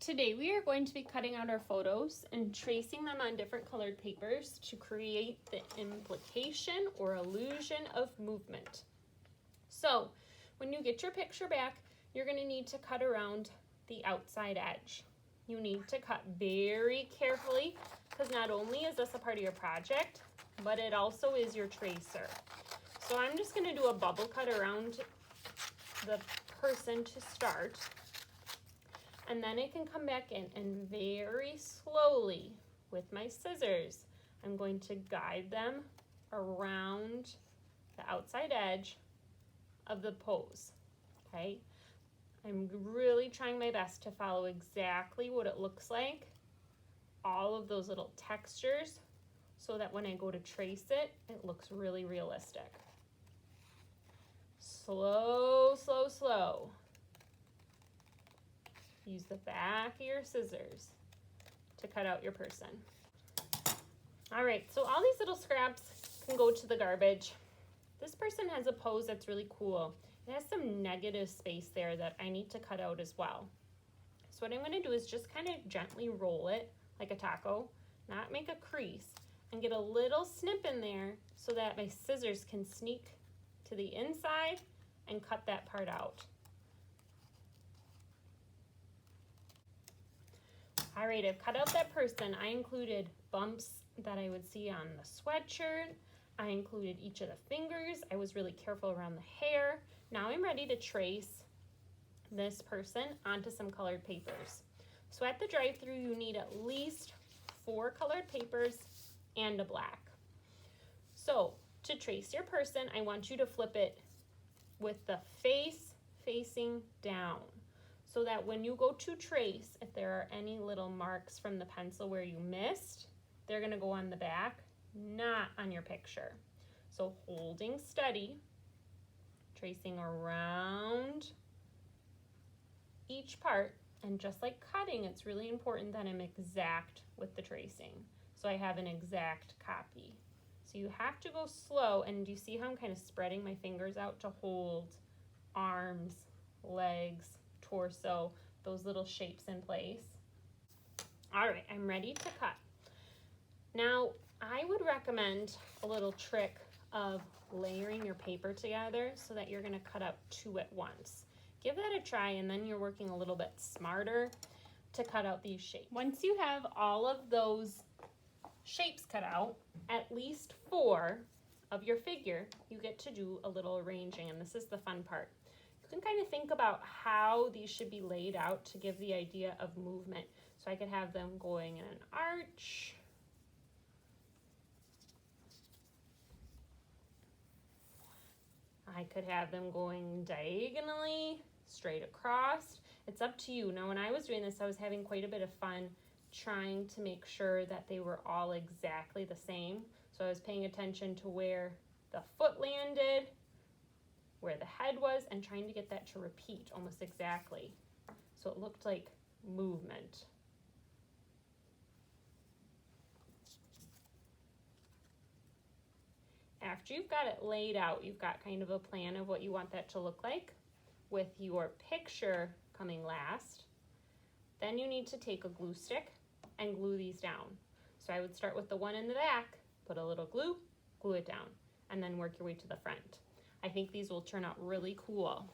Today we are going to be cutting out our photos and tracing them on different colored papers to create the implication or illusion of movement. So when you get your picture back, you're going to need to cut around the outside edge. You need to cut very carefully because not only is this a part of your project, but it also is your tracer. So I'm just going to do a bubble cut around the person to start. And then I can come back in and very slowly with my scissors, I'm going to guide them around the outside edge of the pose, okay? I'm really trying my best to follow exactly what it looks like, all of those little textures, so that when I go to trace it, it looks really realistic. Slow, slow, slow. Use the back of your scissors to cut out your person. All right, so all these little scraps can go to the garbage. This person has a pose that's really cool. It has some negative space there that I need to cut out as well. So what I'm gonna do is just kind of gently roll it like a taco, not make a crease, and get a little snip in there so that my scissors can sneak to the inside and cut that part out. All right, I've cut out that person. I included bumps that I would see on the sweatshirt. I included each of the fingers. I was really careful around the hair. Now I'm ready to trace this person onto some colored papers. So at the drive-thru, you need at least 4 colored papers and a black. So to trace your person, I want you to flip it with the face facing down, so that when you go to trace, if there are any little marks from the pencil where you missed, they're gonna go on the back, not on your picture. So holding steady, tracing around each part, and just like cutting, it's really important that I'm exact with the tracing. So I have an exact copy. So you have to go slow, and do you see how I'm kind of spreading my fingers out to hold arms, legs, torso, those little shapes in place? All right, I'm ready to cut. Now, I would recommend a little trick of layering your paper together so that you're gonna cut out 2 at once. Give that a try, and then you're working a little bit smarter to cut out these shapes. Once you have all of those shapes cut out, at least 4 of your figure, you get to do a little arranging, and this is the fun part. You can kind of think about how these should be laid out to give the idea of movement. So I could have them going in an arch. I could have them going diagonally, straight across. It's up to you. Now, when I was doing this, I was having quite a bit of fun trying to make sure that they were all exactly the same. So I was paying attention to where the foot landed, where the head was, and trying to get that to repeat almost exactly. So it looked like movement. After you've got it laid out, you've got kind of a plan of what you want that to look like, with your picture coming last. Then you need to take a glue stick and glue these down. So I would start with the one in the back, put a little glue, glue it down, and then work your way to the front. I think these will turn out really cool.